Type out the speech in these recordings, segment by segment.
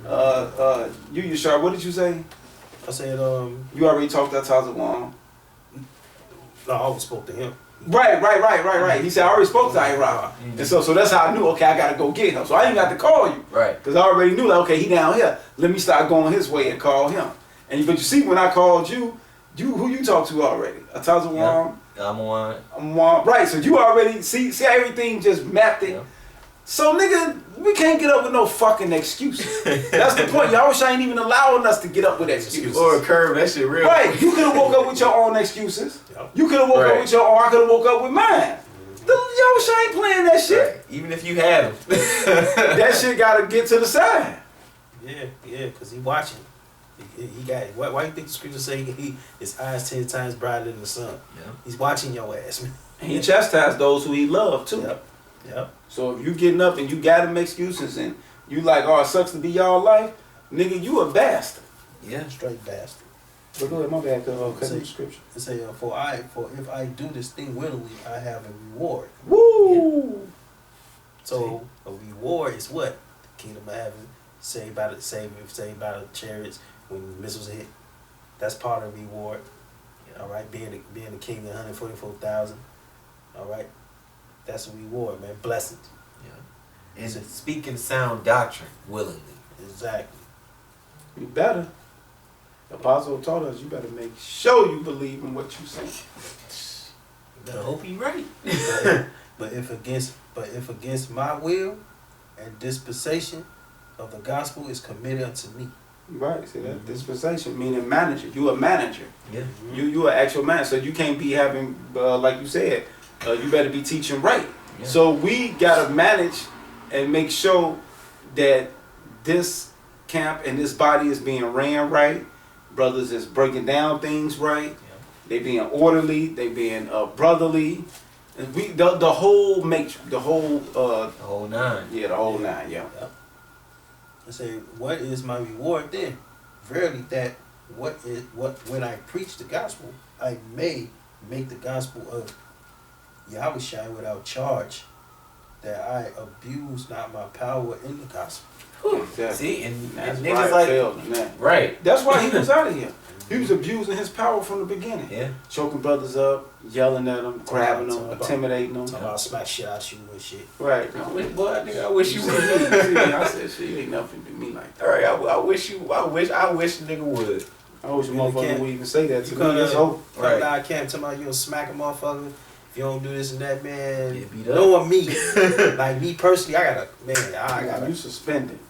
You sharp. What did you say? I said, You already talked to Tazawan. No, I always spoke to him. Right. He said, I already spoke to Ira. And so that's how I knew, okay, I got to go get him. So I didn't got to call you. Right. Because I already knew, like, okay, he down here. Let me start going his way and call him. But you see, when I called you, who you talked to already? Tazawan. Yeah. I'm one. Right, so you already, see everything just mapped it. Yeah. So, nigga, we can't get up with no fucking excuses. That's the point. Y'all wish I ain't even allowing us to get up with excuses. Or a curve, that shit real. Right, you could have woke up with your own excuses. Yep. You could have woke up with your own, I could have woke up with mine. Y'all wish I ain't playing that shit. Right. Even if you had him. That shit gotta get to the side. Yeah, because he watching. He got it. Why you think the scripture say his eyes 10 times brighter than the sun? Yeah. He's watching your ass, man. And he chastised those who he loved too. Yep. So if you getting up and you got them excuses and you like, oh, it sucks to be y'all life, nigga, you a bastard. Yeah. Straight bastard. But go ahead, my bad, cause Say- the scripture. It say, for if I do this thing willingly, I have a reward. Woo! Yeah. So a reward is what? The kingdom of heaven, saved by the chariots when missiles hit. That's part of the reward. All right, being the king of 144,000. All right, that's a reward, man. Blessings. Yeah. And speaking sound doctrine willingly. Exactly. You better. The apostle taught us you better make sure you believe in what you say. I hope he right. But if against my will and dispensation of the gospel is committed unto me. Right. See that dispensation meaning manager. You a manager. Yeah. You an actual manager. So you can't be having like you said. You better be teaching right. Yeah. So we gotta manage and make sure that this camp and this body is being ran right. Brothers is breaking down things right. Yeah. They being orderly. They being brotherly. And we the whole matrix, the whole The whole nine. yeah, the whole nine, yeah. I say, what is my reward then? Verily that when I preach the gospel, I may make the gospel of Yahweh shine without charge, that I abuse not my power in the gospel. Exactly. See, and That's niggas why it like failed in that. right. That's why he was out of here. He was abusing his power from the beginning. Yeah. Choking brothers up, yelling at them, grabbing them, intimidating them. Talking about smack shit out you and shit. Right. Boy, nigga, I wish you would. I said, shit, you ain't nothing to me like that. All right, I wish the nigga would. I wish a You motherfucker can't- would even say that to You me. come It's hope. Right. I can't tell me you don't smack a motherfucker. If you don't do this and that, man. Get beat up. Knowing me, like me personally, I gotta. You suspended.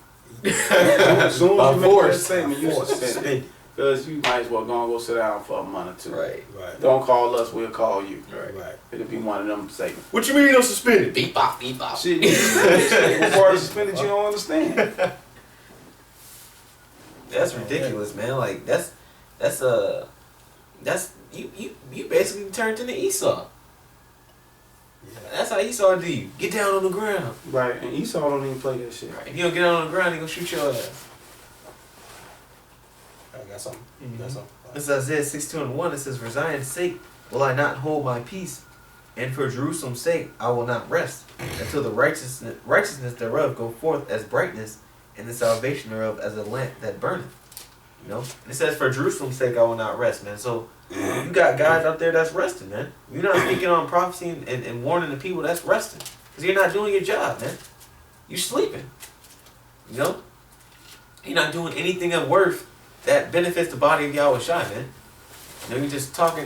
As soon By as you make force. that statement, you Force. suspended. Because you might as well go sit down for a month or two. Right. Right. Don't call us, we'll call you. Right. It'll be one of them statements. What you mean I'm suspended? Beep bop, beep bop. Shit, you suspended. What part of suspended you don't understand? That's ridiculous, man. Like that's you basically turned into Esau. Yeah. That's how Esau do you. Get down on the ground. Right, and Esau don't even play that shit. Right. If you don't get down on the ground, he gonna shoot your ass. I got something. Mhm. Got something. This is Isaiah 62:1. It says, "For Zion's sake will I not hold my peace, and for Jerusalem's sake I will not rest, until the righteousness thereof go forth as brightness, and the salvation thereof as a lamp that burneth." You know? And it says, "For Jerusalem's sake I will not rest," man. So you got guys out there that's resting, man. You're not speaking on prophecy and warning the people that's resting, because you're not doing your job, man. You sleeping. You know? You're not doing anything of worth that benefits the body of Yahweh Shai, man. You know, you're just talking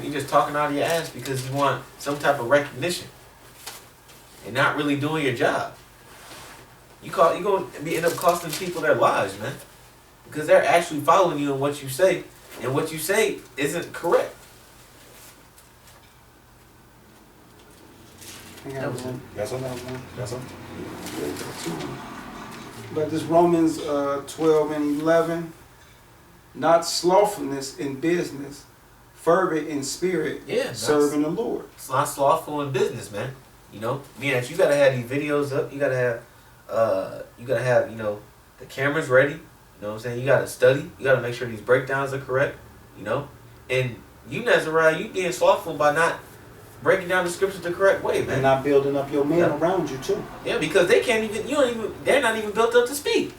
out of your ass because you want some type of recognition. And not really doing your job. You're gonna end up costing people their lives, man. Because they're actually following you in what you say, and what you say isn't correct. Got some. Got something. But this Romans 12 and 11, not slothfulness in business, fervent in spirit, Yeah, serving the Lord. It's not slothful in business, man. You know, meaning that you gotta have these videos up. You gotta have, you know, the cameras ready. You know what I'm saying? You gotta study. You gotta make sure these breakdowns are correct. You know, and you Nazariah, you being slothful by not breaking down the scriptures the correct way, man. And not building up your men Yeah. around you too. Yeah, because they can't even. They're not even built up to speak.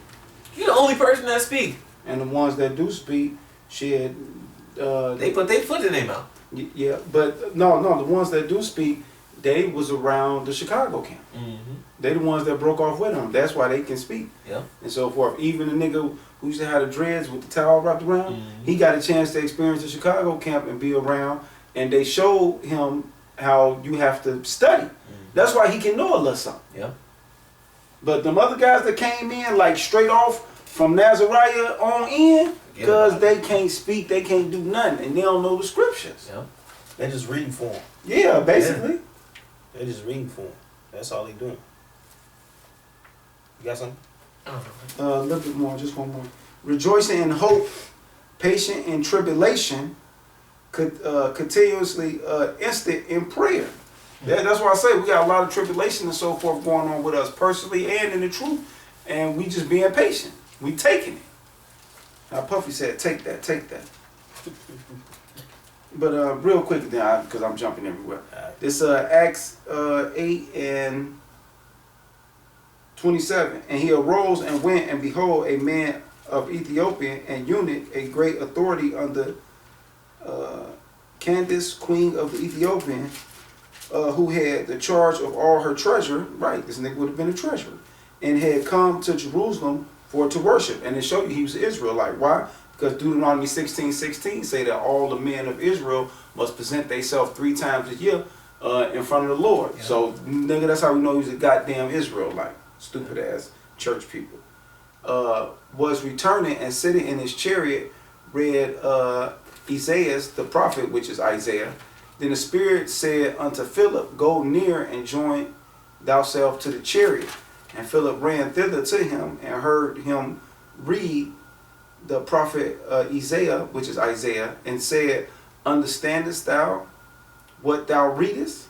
You the only person that speak. And the ones that do speak, shit. They put their foot in their mouth. Yeah, but no, the ones that do speak, they was around the Chicago camp. Mm-hmm. They the ones that broke off with them. That's why they can speak. Yeah. And so forth. Even the nigga who used to have the dreads with the towel wrapped around, he got a chance to experience the Chicago camp and be around. And they showed him how you have to study. That's why he can know a little something. Yeah. But them other guys that came in like straight off from Nazariah on in, because they can't speak, they can't do nothing, and they don't know the scriptures. Yeah. They just reading for them. Yeah, basically. They just reading for them. That's all they doing. You got something? A little bit more, just one more. Rejoicing in hope, patient in tribulation, continuously instant in prayer. That's why I say we got a lot of tribulation and so forth going on with us personally and in the truth, and we just being patient. We taking it. Now Puffy said, "Take that, take that." But real quick then, because I'm jumping everywhere. This Acts 8:27, and he arose and went, and behold, a man of Ethiopian and eunuch, a great authority under Candace, queen of the Ethiopian, who had the charge of all her treasure. Right, this nigga would have been a treasurer, and had come to Jerusalem for to worship. And it showed you he was an Israelite. Why? Because Deuteronomy 16:16 say that all the men of Israel must present themselves 3 times a year in front of the Lord. Yeah. So, nigga, that's how we know he's a goddamn Israelite. Stupid ass church people. Was returning and sitting in his chariot, read Isaiah the prophet, which is Isaiah. Then the Spirit said unto Philip, Go near and join thyself to the chariot. And Philip ran thither to him and heard him read the prophet Isaiah, which is Isaiah, and said, Understandest thou what thou readest?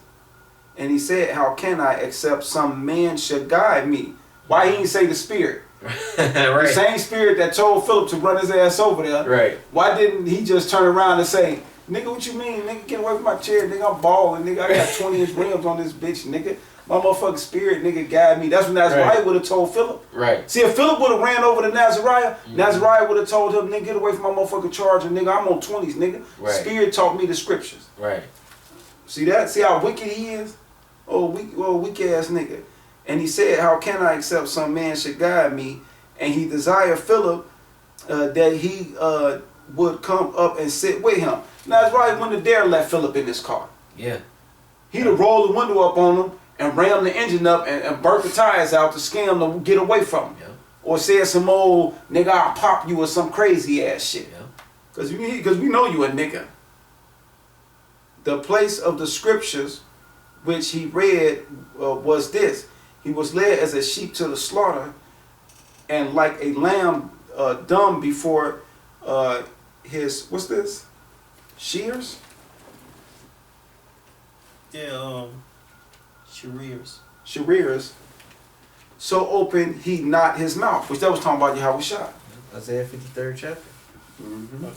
And he said, How can I, except some man should guide me? Why he didn't say the Spirit? Right. The same Spirit that told Philip to run his ass over there. Right. Why didn't he just turn around and say, Nigga, what you mean? Nigga, get away from my chair. Nigga, I'm balling. Nigga, I got 20-inch rims on this bitch. Nigga, my motherfucking Spirit, nigga, guide me. That's what Nazariah would have told Philip. Right. See, if Philip would have ran over to Nazariah, Nazariah would have told him, nigga, get away from my motherfucking charger. Nigga, I'm on 20s, nigga. Right. Spirit taught me the scriptures. Right. See that? See how wicked he is? Oh, weak ass nigga. And he said, How can I, except some man should guide me? And he desired Philip that he would come up and sit with him. Nazariah wouldn't have dare let Philip in his car. Yeah. He'd have rolled the window up on him and rammed the engine up and burnt the tires out to scare him to get away from him. Yeah. Or said some old, nigga, I'll pop you or some crazy ass shit. Yeah. Because we know you a nigga. The place of the scriptures which he read was this. He was led as a sheep to the slaughter, and like a lamb dumb before his, what's this? Shears? Yeah, Shears. So opened he not his mouth, which that was talking about Yahushua. Isaiah 53rd chapter. Mm-hmm.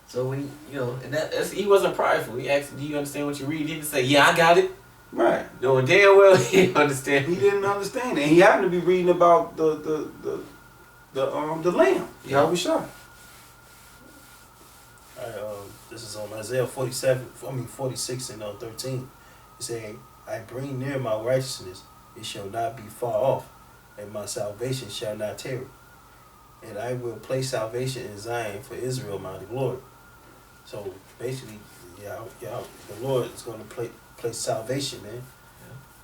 So when and that's, he wasn't prideful. He asked, "Do you understand what you read?" He didn't say, "Yeah, I got it." Right. Knowing damn well he didn't understand. He didn't understand it. And he happened to be reading about the lamb, Yahushua. This is on Isaiah 46 and 13. It says, I bring near my righteousness, it shall not be far off, and my salvation shall not tarry. And I will place salvation in Zion for Israel, my Lord. So basically, the Lord is going to place salvation, man.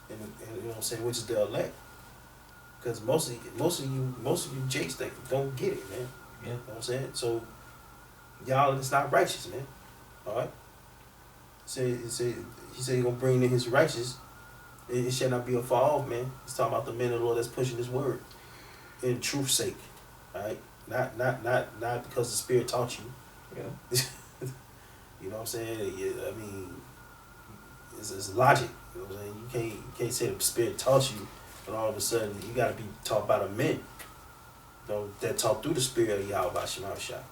Yeah. And you know what I'm saying, which is the elect. Because most of you jakes that don't get it, man. Yeah. You know what I'm saying? So y'all, it's not righteous, man. All right. He said he's gonna bring in his righteous. It shall not be a far off, man. He's talking about the men of the Lord that's pushing his word in truth's sake. All right. Not because the Spirit taught you. Yeah. You know what I'm saying? Yeah, I mean, it's logic. You know what I'm saying? You can't say the Spirit taught you, but all of a sudden you got to be taught by the men. That taught through the Spirit of Yahweh Shemashah.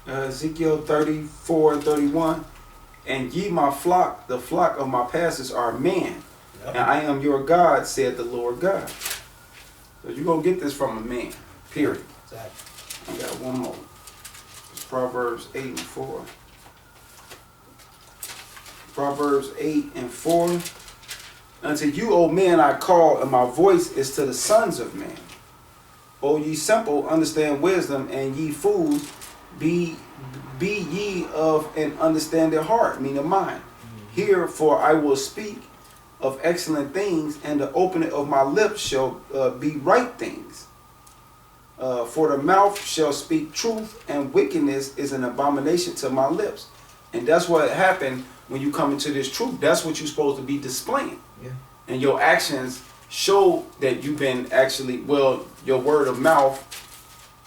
Ezekiel 34 and 31. And ye my flock, the flock of my pastors are man. Yep. And I am your God, said the Lord God. So you're going to get this from a man. Period. Exactly. I got one more. It's Proverbs 8 and 4. Proverbs 8 and 4. Unto you, O men, I call, and my voice is to the sons of men. O ye simple, understand wisdom, and ye fools, be ye of an understanding heart, meaning mind. Hear, for I will speak of excellent things, and the opening of my lips shall be right things. For the mouth shall speak truth, and wickedness is an abomination to my lips. And that's what happened when you come into this truth. That's what you're supposed to be displaying. Yeah. And your actions show that you've been actually, well, your word of mouth.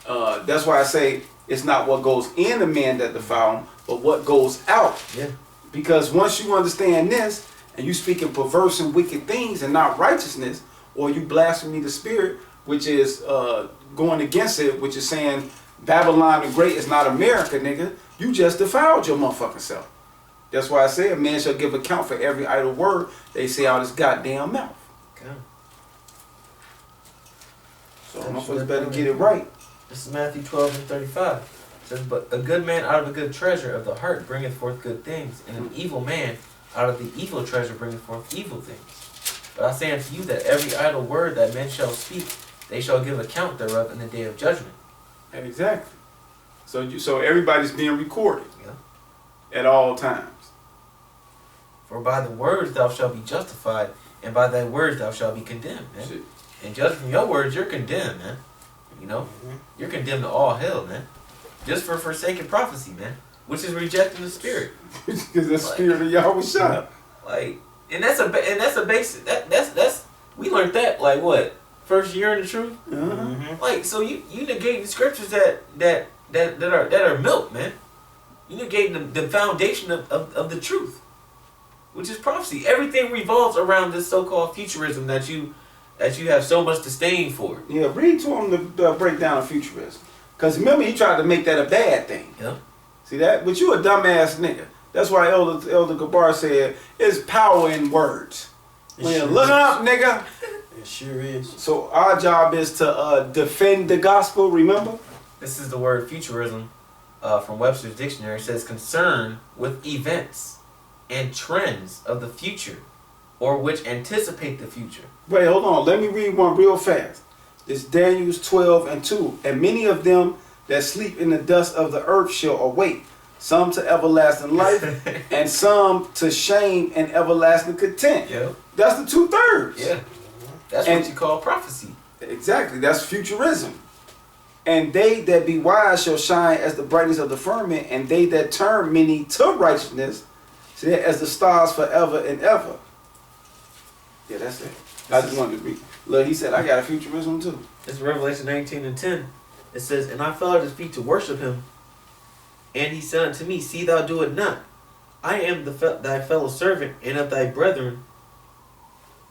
That's why I say it's not what goes in a man that defile him, but what goes out. Yeah. Because once you understand this, and you speaking perverse and wicked things and not righteousness, or you blaspheme the spirit, which is going against it, which is saying Babylon the Great is not America, nigga. You just defiled your motherfucking self. That's why I say a man shall give account for every idle word they say out his goddamn mouth. Okay. So motherfuckers better get it right. This is Matthew 12 and 35. It says, but a good man out of a good treasure of the heart bringeth forth good things, and an evil man out of the evil treasure bringeth forth evil things. But I say unto you that every idle word that men shall speak, they shall give account thereof in the day of judgment. Exactly. So everybody's being recorded. Yeah. At all times. For by the words thou shalt be justified, and by thy words thou shalt be condemned, man. Shit. And judging from your words, you're condemned, man. You know? You're condemned to all hell, man. Just for forsaking prophecy, man. Which is rejecting the spirit. Because the spirit of Yahweh shot. Like, and that's a basic. That's we learned that like what, first year in the truth. Uh-huh. Like, so you negate the scriptures that are milk, man. You negate the foundation of the truth, which is prophecy. Everything revolves around this so-called futurism that you have so much disdain for. Yeah, read to him the breakdown of futurism. Because remember, he tried to make that a bad thing. Yeah. See that? But you a dumbass nigga. That's why Elder Gabar said, it's power in words. Well, look up, nigga. It sure is. So our job is to defend the gospel, remember? This is the word futurism from Webster's dictionary. It says concern with events and trends of the future, or which anticipate the future. Wait, hold on. Let me read one real fast. It's Daniel 12 and 2. And many of them that sleep in the dust of the earth shall awake, some to everlasting life, and some to shame and everlasting content. Yeah. That's the 2/3. Yeah. That's what you call prophecy. Exactly. That's futurism. And they that be wise shall shine as the brightness of the firmament, and they that turn many to righteousness, see that, as the stars forever and ever. Yeah, that's it. I just wanted to read. Look, he said, I got a futurism too. It's Revelation 19 and 10. It says, and I fell at his feet to worship him. And he said unto me, see thou do it not. I am thy fellow servant and of thy brethren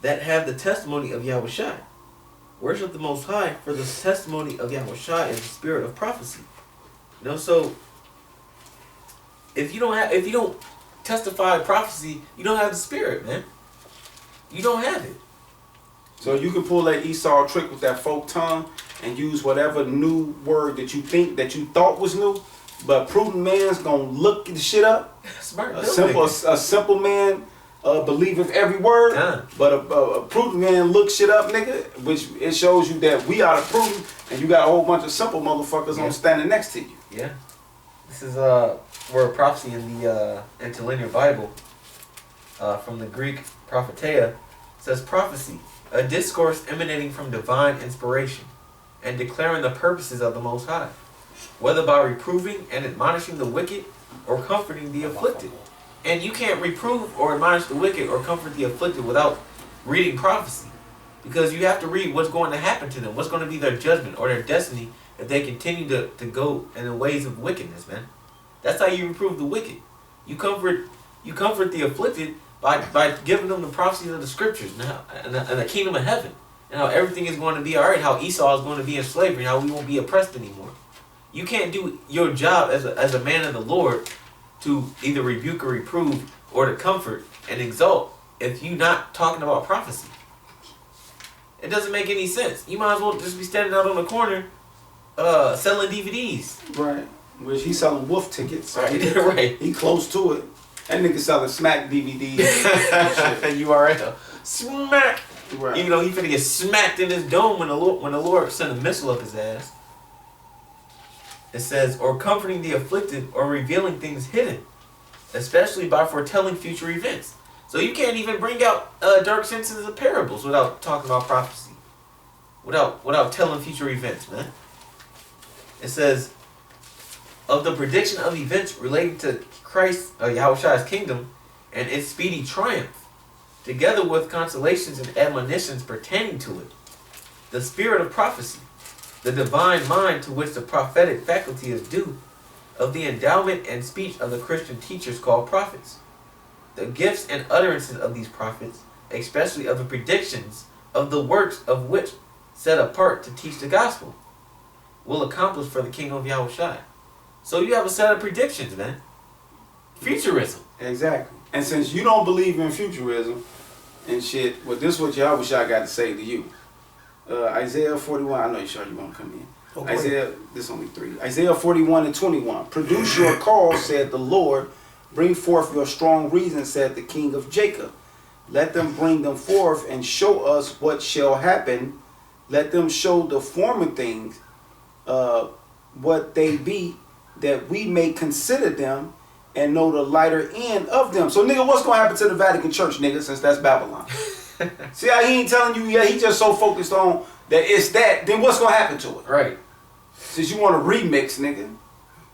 that have the testimony of Yahushua. Worship the Most High, for the testimony of Yahushua is the spirit of prophecy. You know, so if you don't testify prophecy, you don't have the spirit, man. You don't have it. So you can pull that Esau trick with that folk tongue and use whatever new word that you think that you thought was new, but prudent man's gonna look the shit up. Smart. A simple man believeth every word, but a prudent man looks shit up, nigga. Which it shows you that we are the prudent, and you got a whole bunch of simple motherfuckers on standing next to you. Yeah. This is where prophecy in the interlinear Bible from the Greek propheteia says prophecy, a discourse emanating from divine inspiration and declaring the purposes of the Most High, whether by reproving and admonishing the wicked or comforting the afflicted. And you can't reprove or admonish the wicked or comfort the afflicted without reading prophecy, because you have to read what's going to happen to them, what's going to be their judgment or their destiny if they continue to go in the ways of wickedness, man. That's how you reprove the wicked. You comfort the afflicted by giving them the prophecies of the scriptures and the kingdom of heaven, and how everything is going to be all right, how Esau is going to be in slavery, and how we won't be oppressed anymore. You can't do your job as a man of the Lord to either rebuke or reprove or to comfort and exalt if you're not talking about prophecy. It doesn't make any sense. You might as well just be standing out on the corner selling DVDs. Right. Which he's selling wolf tickets. So Right, right. He close to it. That nigga selling smack DVDs. URL. Smack. Right. Even though he finna get smacked in his dome when the Lord sent a missile up his ass. It says, or comforting the afflicted or revealing things hidden, especially by foretelling future events. So you can't even bring out dark senses of parables without talking about prophecy. Without telling future events, man. It says, of the prediction of events relating to Christ, Yahushua's kingdom, and its speedy triumph, together with consolations and admonitions pertaining to it, the spirit of prophecy, the divine mind to which the prophetic faculty is due, of the endowment and speech of the Christian teachers called prophets, the gifts and utterances of these prophets, especially of the predictions of the works of which set apart to teach the gospel, will accomplish for the kingdom of Yahushua. So you have a set of predictions, man. Futurism. Exactly. And since you don't believe in futurism and shit, well, this is what Yahushua got to say to you. Isaiah 41, I know you're sure you want to come in. Okay. Isaiah, this is only 3. Isaiah 41 and 21. Produce your cause, said the Lord. Bring forth your strong reason, said the King of Jacob. Let them bring them forth and show us what shall happen. Let them show the former things, what they be, that we may consider them and know the lighter end of them. So, nigga, what's going to happen to the Vatican Church, nigga, since that's Babylon? See how he ain't telling you, yeah, he just so focused on that it's that, then what's going to happen to it? Right. Since you want to remix, nigga.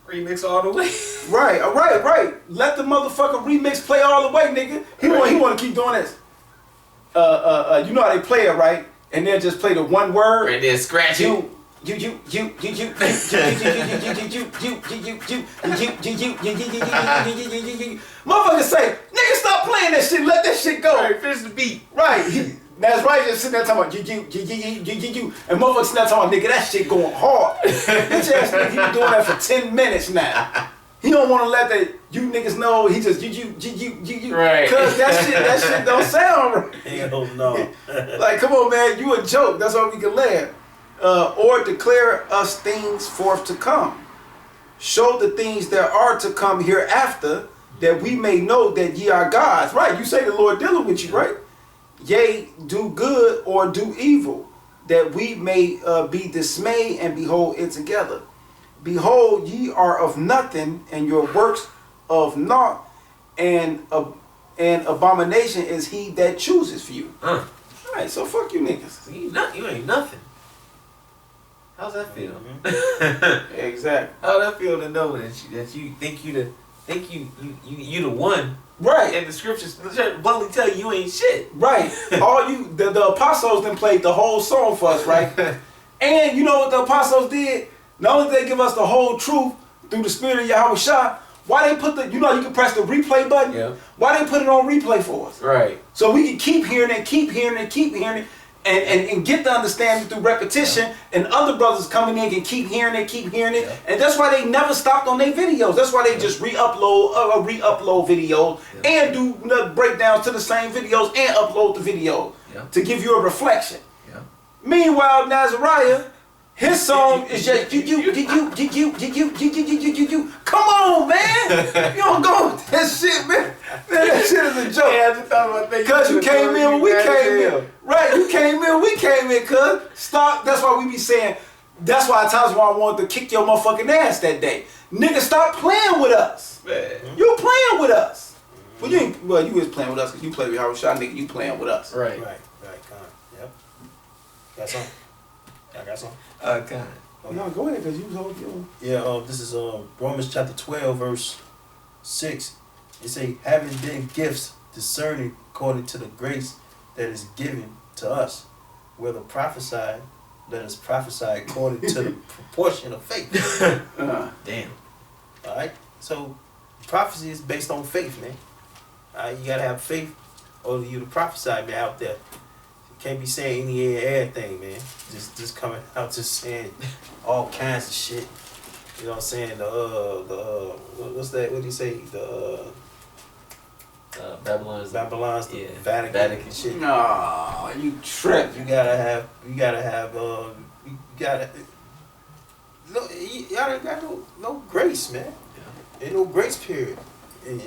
Remix all the way. Right. Let the motherfucker remix play all the way, nigga. He want to keep doing this. You know how they play it, right? And they'll just play the one word. And then scratch it. Motherfucker say, nigga, stop playing that shit. Let that shit go. Right, finish the beat. Right. That's right. Just sitting there talking about you, and motherfucker sitting there talking about, nigga, that shit going hard. Bitch ass nigga, he been doing that for 10 minutes now. He don't want to let you niggas know. He just you. Right. Cause that shit don't sound right. Hell no. Like, come on, man, you a joke. That's all we can laugh. Or declare us things forth to come. Show the things that are to come hereafter, that we may know that ye are gods. Right, you say the Lord dealing with you, right? Yea, do good or do evil, that we may be dismayed and behold it together. Behold, ye are of nothing, and your works of naught, and abomination is he that chooses for you. All right, so fuck you niggas. You ain't nothing. How's that feel? Mm-hmm. Exactly. How's that feel to know that you think you the one? Right. And the scriptures bluntly tell you ain't shit. Right. All you the apostles then played the whole song for us, right? And you know what the apostles did? Not only did they give us the whole truth through the spirit of Yahushua, why they put you can press the replay button? Yeah. Why they put it on replay for us? Right. So we can keep hearing it, and get the understanding through repetition, and other brothers coming in can keep hearing it, Yeah. and that's why they never stopped on their videos. That's why they just re-upload videos and do breakdowns to the same videos and upload the video to give you a reflection. Yeah. Meanwhile, Nazariah, his song is just you. Come on, man! You don't go with that shit, man. That shit is a joke. Yeah, I just thought about that. Cause you came in when we came in. Right, you came in when we came in, cuz. Stop. That's why we be saying, that's why at times when I wanted to kick your motherfucking ass that day. Nigga, stop playing with us. Man. You playing with us. Well, you is playing with us because you play with Yahushua, nigga, you playing with us. Right. Yep. Got some. I got some. God. No, go ahead, because you told you. Yeah, this is Romans chapter 12, verse 6. It say, having then gifts discerning according to the grace that is given to us, whether prophesied, let us prophesy according to the proportion of faith. Damn. Alright? So prophecy is based on faith, man. You gotta have faith over you to prophesy, man, out there. You can't be saying any and everything, man. Just coming out just saying all kinds of shit. You know what I'm saying? What's that? What do you say? Babylon's Babylon's the yeah, Vatican, Vatican. shit. No, you tripping. You gotta have no, y'all ain't got no grace, man. Yeah. Ain't no grace period in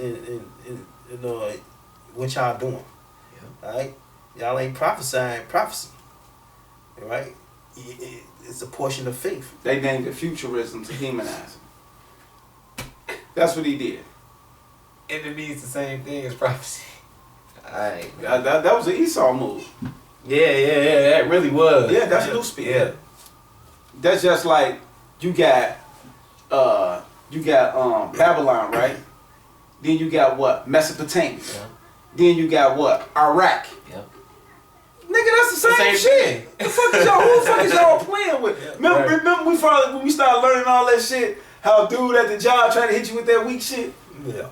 what y'all doing. Yeah. Alright? Y'all ain't prophesying prophecy. Right? It's a portion of faith. They named it futurism to demonize him. That's what he did. And it means the same thing as prophecy. Alright. That was an Esau move. Yeah, that really was. Yeah, that's new speed. Yeah. That's just like you got Babylon, right? Then you got what? Mesopotamia. Yeah. Then you got what? Iraq. Yep. Nigga, that's the same shit. thing. The fuck is y'all? Who the fuck is y'all playing with? Yeah, Remember when we started learning all that shit? How dude at the job trying to hit you with that weak shit, Yeah.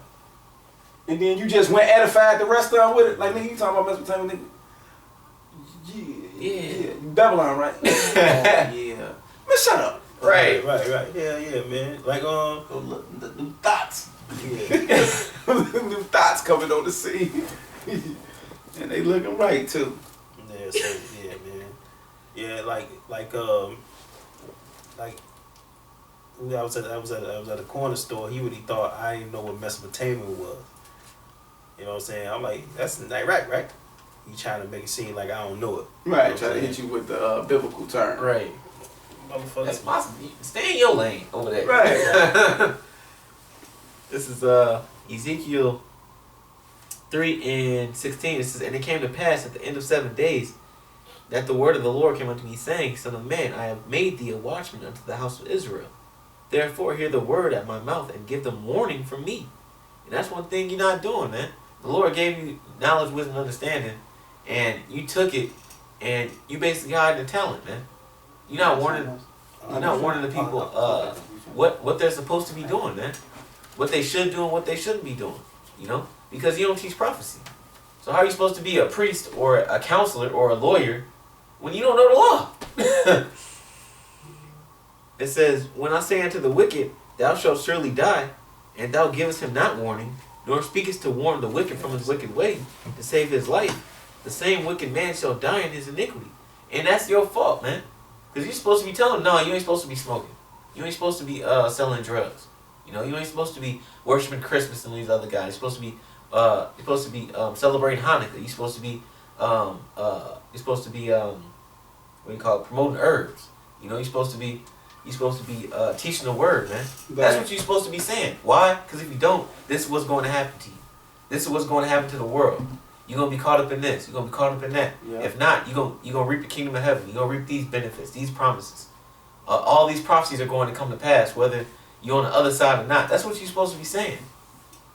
and then you just went edified the rest of them with it. Like nigga, you talking about Mesopotamia, nigga? Yeah. Babylon, right? Oh, yeah. Man, shut up. Right. Right. Yeah, man. Like Look, the new thoughts. yeah. New thoughts coming on the scene. And they looking right too. Yeah, so yeah, man. Yeah, like I was at a corner store. He really thought I didn't know what Mesopotamia was. You know what I'm saying? I'm like, that's in Iraq, right? He trying to make it seem like I don't know it. Right, You know trying to hit you with the biblical term. Right. Motherfucker. That's possible. Stay in your lane over there. Right. This is Ezekiel 3:16. It says, and it came to pass at the end of 7 days that the word of the Lord came unto me, saying, Son of man, I have made thee a watchman unto the house of Israel. Therefore hear the word at my mouth, and give them warning from me. And that's one thing you're not doing, man. The Lord gave you knowledge, wisdom, and understanding, and you took it, and you basically hiding the talent, man. You're not warning the people what they're supposed to be doing, man. What they should do and what they shouldn't be doing, you know? Because you don't teach prophecy. So how are you supposed to be a priest or a counselor or a lawyer when you don't know the law? It says, when I say unto the wicked, thou shalt surely die, and thou givest him not warning, nor speakest to warn the wicked from his wicked way, to save his life, the same wicked man shall die in his iniquity. And that's your fault, man. Because you're supposed to be telling him, no, you ain't supposed to be smoking. You ain't supposed to be selling drugs. You know, you ain't supposed to be worshiping Christmas and these other guys. You're supposed to be celebrating Hanukkah. You're supposed to be what do you call it, promoting herbs. You know, you're supposed to be teaching the word, man. That's what you're supposed to be saying. Why? Because if you don't, this is what's going to happen to you. This is what's going to happen to the world. You're going to be caught up in this. You're going to be caught up in that. Yeah. If not, you're going to reap the kingdom of heaven. You're going to reap these benefits, these promises. All these prophecies are going to come to pass, whether you're on the other side or not. That's what you're supposed to be saying.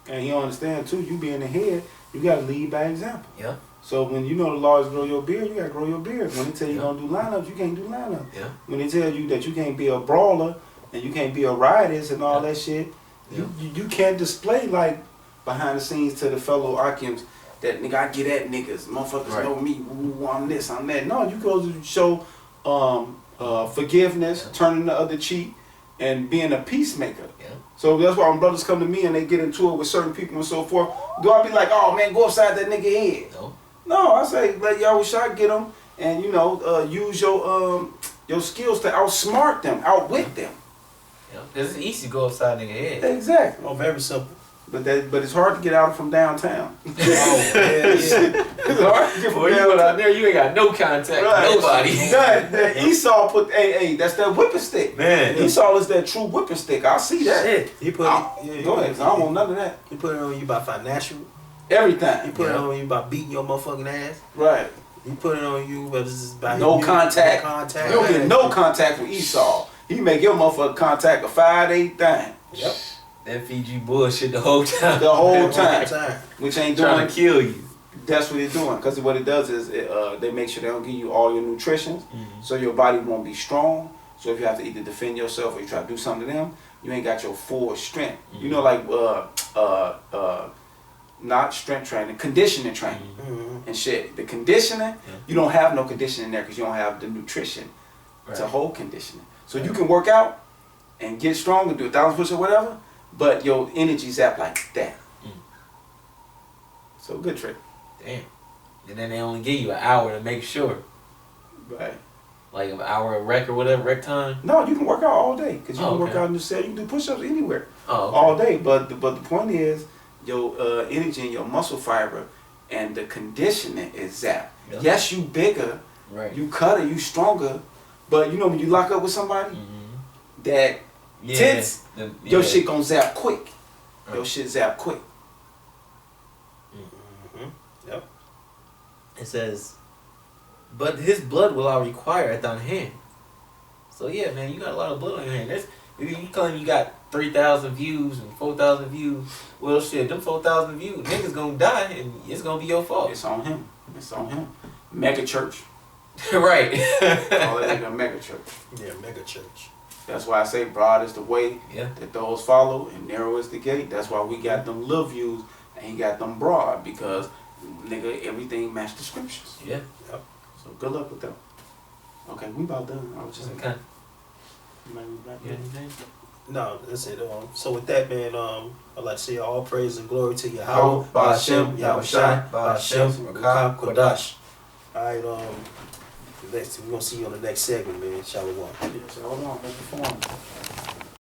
And you understand too, you being the head, you gotta lead by example. Yeah. So when you know the law is grow your beard, you gotta grow your beard. When they tell you you're gonna do lineups, you can't do lineups. Yeah. When they tell you that you can't be a brawler and you can't be a riotous and all that shit, Yeah. you can't display like behind the scenes to the fellow Akims that nigga I get at niggas, motherfuckers Right. know me, ooh, I'm this, I'm that. No, you go to show forgiveness, turning the other cheek, and being a peacemaker. Yeah. So that's why when brothers come to me and they get into it with certain people and so forth, do I be like, oh man, go upside that nigga head? No. No, I say let Yahweh Shai get them and use your skills to outsmart them, outwit them. Yeah. Because it's easy to go upside nigga head. Exactly. Oh, very simple. But it's hard to get out from downtown. Oh, yeah. It's hard to get from Boy, you went downtown. out there, you ain't got no contact Right. with nobody. That Esau put, hey, that's that whipping stick. Man. Esau is that true whipping stick. I see that. Shit. He put it. Go ahead. I don't want none of that. He put it on you by financial. Everything. He put it on you by beating your motherfucking ass. Right. He put it on you by just by No contact. No contact. You don't get no contact with Esau. He make your motherfucker contact a 5-8 thing. Yep. That feed you bullshit the whole time. The whole All the time. time. Which ain't Trying doing. to kill you. That's what it's doing. Because what it does is they make sure they don't give you all your nutrition. Mm-hmm. So your body won't be strong. So if you have to either defend yourself or you try to do something to them, you ain't got your full strength. Mm-hmm. You know, like not strength training, conditioning training Mm-hmm. and shit. The conditioning, you don't have no conditioning there because you don't have the nutrition Right. to hold conditioning. So you can work out and get strong and do 1,000 push or whatever, but your energy zap like that. So good trick. Damn. And then they only give you an hour to make sure. Right. Like an hour of rec or whatever, rec time. No, you can work out all day because you Oh, can work okay. out in the cell. You can do push-ups anywhere Oh, okay. all day. But the point is your energy and your muscle fiber and the conditioning is zapped. Yep. Yes, you bigger, Right. you cutter, you stronger, but you know when you lock up with somebody that Yeah. tense, your yeah. shit gonna zap quick. Your Right. shit zap quick. Yep. It says, but his blood will I require at thine hand. So yeah, man, you got a lot of blood on your hand. That's, you claim you got 3,000 views and 4,000 views. Well, shit, them 4,000 views, niggas gonna die and it's gonna be your fault. It's on him. It's on him. Mega church. Right. Call that nigga a mega church. Yeah, mega church. That's why I say broad is the way Yeah. that those follow and narrow is the gate. That's why we got them little views and he got them broad because nigga everything matched the scriptures. Yeah. Yep. So good luck with them. Okay, we about done. I was just Okay. yeah. Anything? No, that's it. So with that, man, I'd like to say all praise and glory to Yahweh, Yahweh, Ba'ashem, Ba'ashem, Yahushai, Ba'ashem, Ba'ashem, Rakah, Kodash. All right, next we're gonna see you on the next segment, man. Shalom. Yeah, so hold on, let's perform.